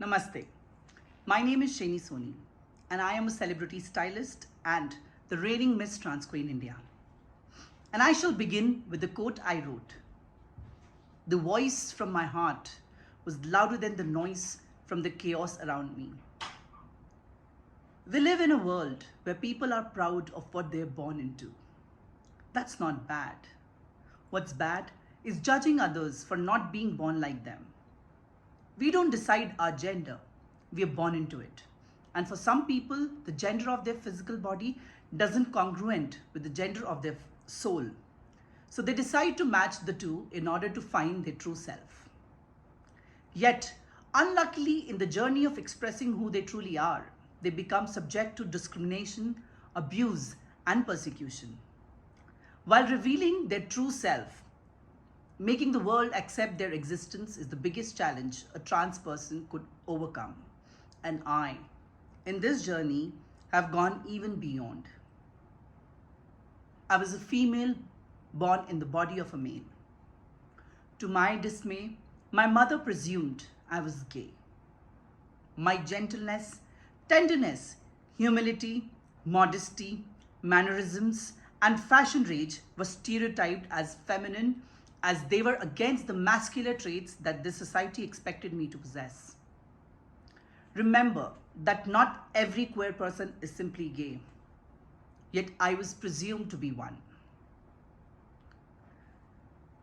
Namaste. My name is Shaine Soni and I am a celebrity stylist and the reigning Miss Trans Queen India. And I shall begin with the quote I wrote. The voice from my heart was louder than the noise from the chaos around me. We live in a world where people are proud of what they're born into. That's not bad. What's bad is judging others for not being born like them. We don't decide our gender, we are born into it. And for some people, the gender of their physical body doesn't congruent with the gender of their soul. So they decide to match the two in order to find their true self. Yet, unluckily, in the journey of expressing who they truly are, they become subject to discrimination, abuse, and persecution. While revealing their true self, making the world accept their existence is the biggest challenge a trans person could overcome. And I, in this journey, have gone even beyond. I was a female born in the body of a male. To my dismay, my mother presumed I was gay. My gentleness, tenderness, humility, modesty, mannerisms, and fashion rage were stereotyped as feminine, as they were against the masculine traits that this society expected me to possess. Remember that not every queer person is simply gay, yet I was presumed to be one.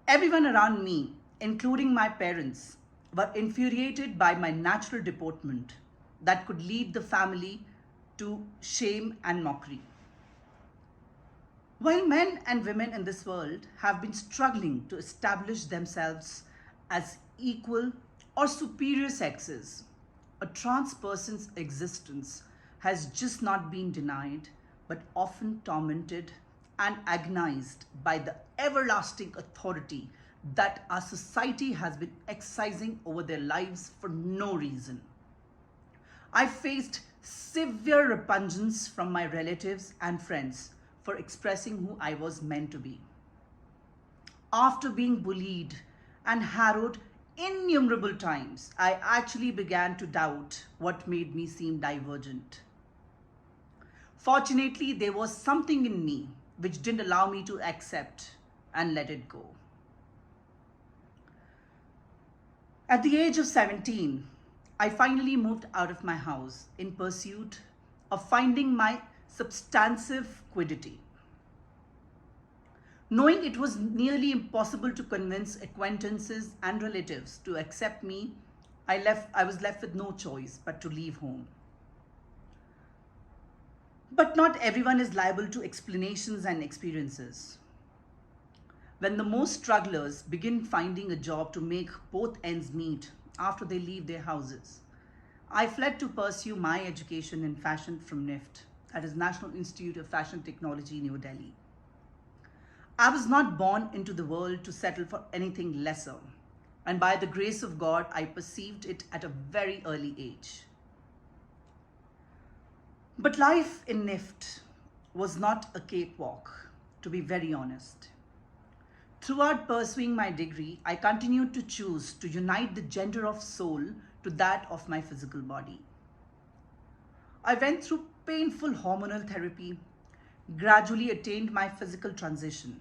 Everyone around me, including my parents, were infuriated by my natural deportment that could lead the family to shame and mockery. While men and women in this world have been struggling to establish themselves as equal or superior sexes, a trans person's existence has just not been denied, but often tormented and agonized by the everlasting authority that our society has been exercising over their lives for no reason. I faced severe repugnance from my relatives and friends for expressing who I was meant to be. After being bullied and harrowed innumerable times, I actually began to doubt what made me seem divergent. Fortunately, there was something in me which didn't allow me to accept and let it go. At the age of 17, I finally moved out of my house in pursuit of finding my substantive quiddity. Knowing it was nearly impossible to convince acquaintances and relatives to accept me, I was left with no choice but to leave home. But not everyone is liable to explanations and experiences. When the most strugglers begin finding a job to make both ends meet after they leave their houses, I fled to pursue my education in fashion from NIFT, that is National Institute of Fashion Technology, New Delhi. I was not born into the world to settle for anything lesser, and by the grace of God, I perceived it at a very early age. But life in NIFT was not a cakewalk, to be very honest. Throughout pursuing my degree, I continued to choose to unite the gender of soul to that of my physical body. I went through painful hormonal therapy, gradually attained my physical transition.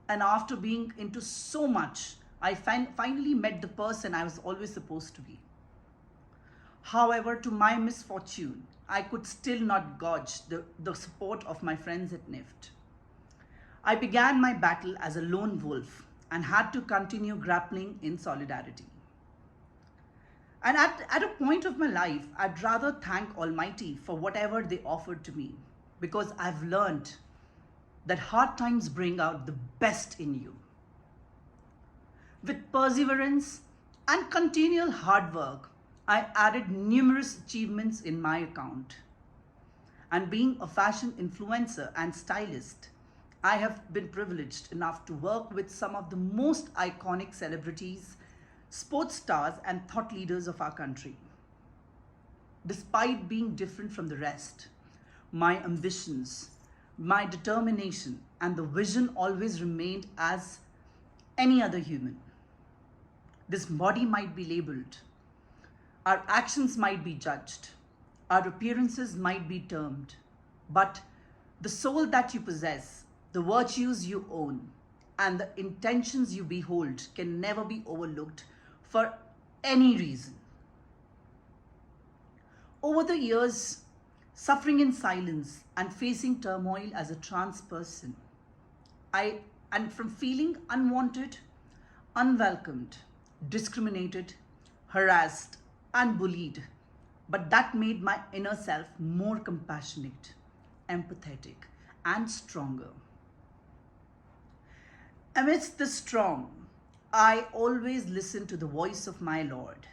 And after being into so much, I finally met the person I was always supposed to be. However, to my misfortune, I could still not gauge the support of my friends at NIFT. I began my battle as a lone wolf and had to continue grappling in solidarity. And at a point of my life, I'd rather thank Almighty for whatever they offered to me, because I've learned that hard times bring out the best in you. With perseverance and continual hard work, I added numerous achievements in my account. And being a fashion influencer and stylist, I have been privileged enough to work with some of the most iconic celebrities, sports stars, and thought leaders of our country. Despite being different from the rest, my ambitions, my determination, and the vision always remained as any other human. This body might be labeled Our actions might be judged. Our appearances might be termed. But the soul that you possess, the virtues you own, and the intentions you behold can never be overlooked for any reason. Over the years, suffering in silence and facing turmoil as a trans person, and from feeling unwanted, unwelcomed, discriminated, harassed, and bullied, but that made my inner self more compassionate, empathetic, and stronger. Amidst the storm, I always listened to the voice of my Lord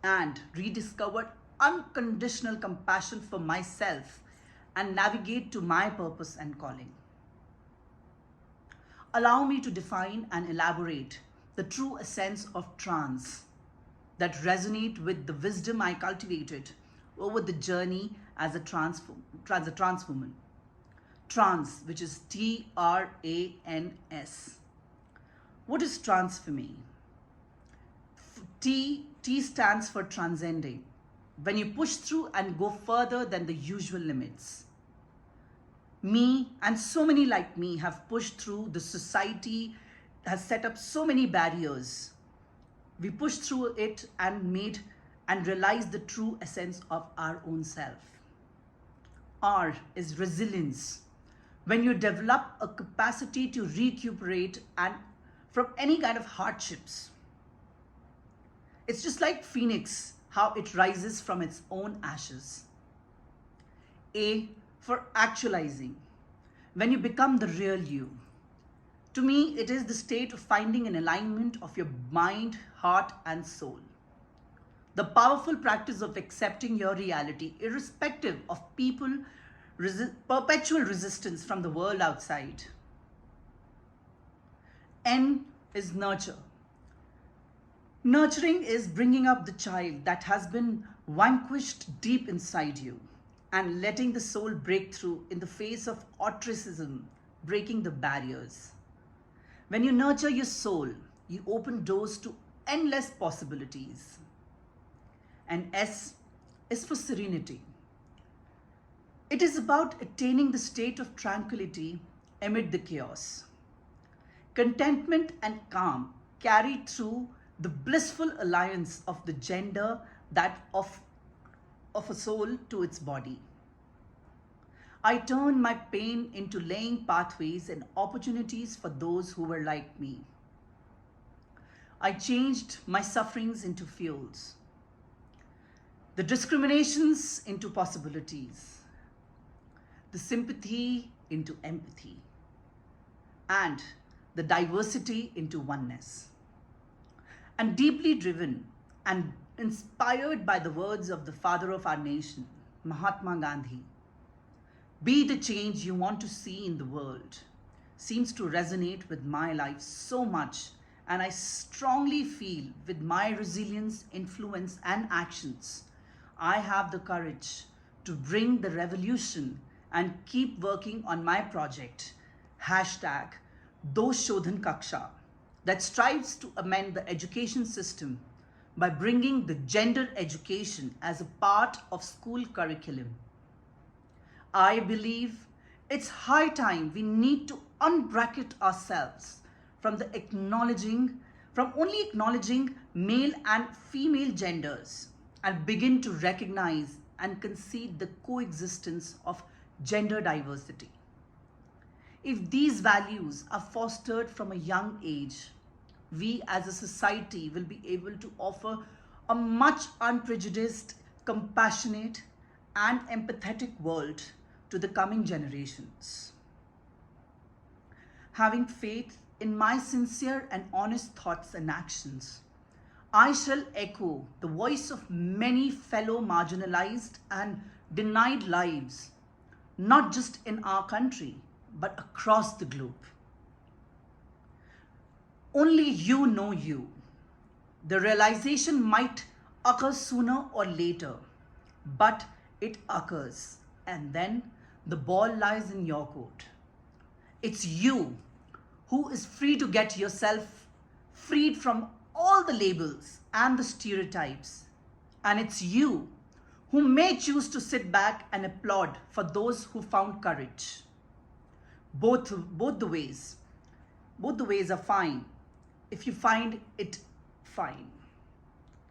and rediscovered unconditional compassion for myself and navigate to my purpose and calling. Allow me to define and elaborate the true essence of trans that resonate with the wisdom I cultivated over the journey as a trans woman. Trans, which is Trans. What is trans for me? T stands for transcending. When you push through and go further than the usual limits. Me and so many like me have pushed through. The society has set up so many barriers. We pushed through it and realized the true essence of our own self. R is resilience. When you develop a capacity to recuperate and from any kind of hardships. It's just like Phoenix, how it rises from its own ashes. A for actualizing. When you become the real you. To me, it is the state of finding an alignment of your mind, heart, and soul. The powerful practice of accepting your reality, irrespective of perpetual resistance from the world outside. N is nurture. Nurturing is bringing up the child that has been vanquished deep inside you and letting the soul break through in the face of ostracism, breaking the barriers. When you nurture your soul, you open doors to endless possibilities. And S is for serenity. It is about attaining the state of tranquility amid the chaos. Contentment and calm carried through the blissful alliance of the gender that of a soul to its body. I turned my pain into laying pathways and opportunities for those who were like me. I changed my sufferings into fuels, the discriminations into possibilities, the sympathy into empathy, and the diversity into oneness. And deeply driven and inspired by the words of the father of our nation, Mahatma Gandhi, be the change you want to see in the world, seems to resonate with my life so much, and I strongly feel with my resilience, influence, and actions, I have the courage to bring the revolution and keep working on my project, #Doshodhan Kaksha, that strives to amend the education system by bringing the gender education as a part of school curriculum. I believe it's high time we need to unbracket ourselves from only acknowledging male and female genders and begin to recognize and concede the coexistence of gender diversity. If these values are fostered from a young age, we as a society will be able to offer a much unprejudiced, compassionate, and empathetic world to the coming generations. Having faith in my sincere and honest thoughts and actions, I shall echo the voice of many fellow marginalized and denied lives, not just in our country, but across the globe. Only you know you. The realization might occur sooner or later, but it occurs, and then the ball lies in your court. It's you who is free to get yourself freed from all the labels and the stereotypes And it's you who may choose to sit back and applaud for those who found courage. Both the ways. Both the ways are fine. If you find it fine.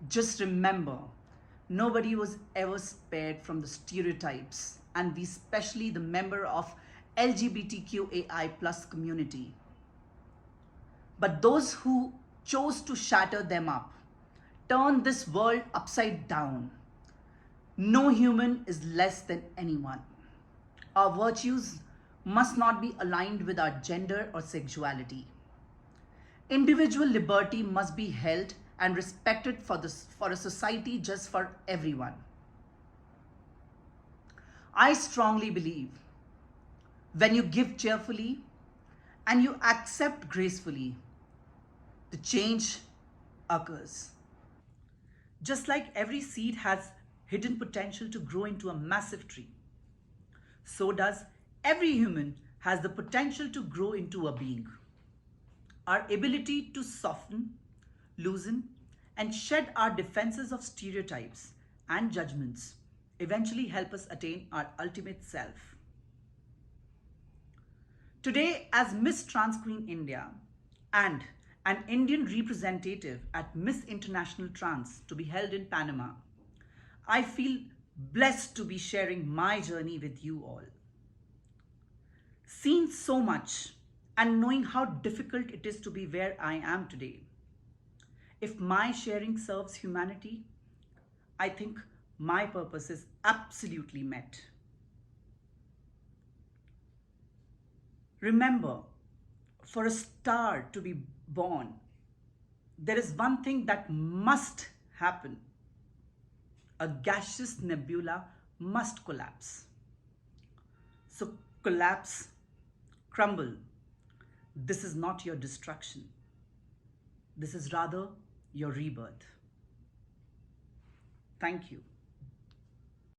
Just remember, nobody was ever spared from the stereotypes, and we especially the member of LGBTQAI plus community. But those who chose to shatter them up, turn this world upside down. No human is less than anyone. Our virtues must not be aligned with our gender or sexuality. Individual liberty must be held and respected for a society just for everyone. I strongly believe when you give cheerfully and you accept gracefully, the change occurs. Just like every seed has hidden potential to grow into a massive tree, so does every human has the potential to grow into a being. Our ability to soften, loosen, and shed our defenses of stereotypes and judgments eventually help us attain our ultimate self. Today, as Miss Trans Queen India and an Indian representative at Miss International Trans to be held in Panama, I feel blessed to be sharing my journey with you all. Seen so much and knowing how difficult it is to be where I am today. If my sharing serves humanity, I think my purpose is absolutely met. Remember, for a star to be born, there is one thing that must happen. A gaseous nebula must collapse. So collapse, crumble. This is not your destruction. This is rather your rebirth. Thank you.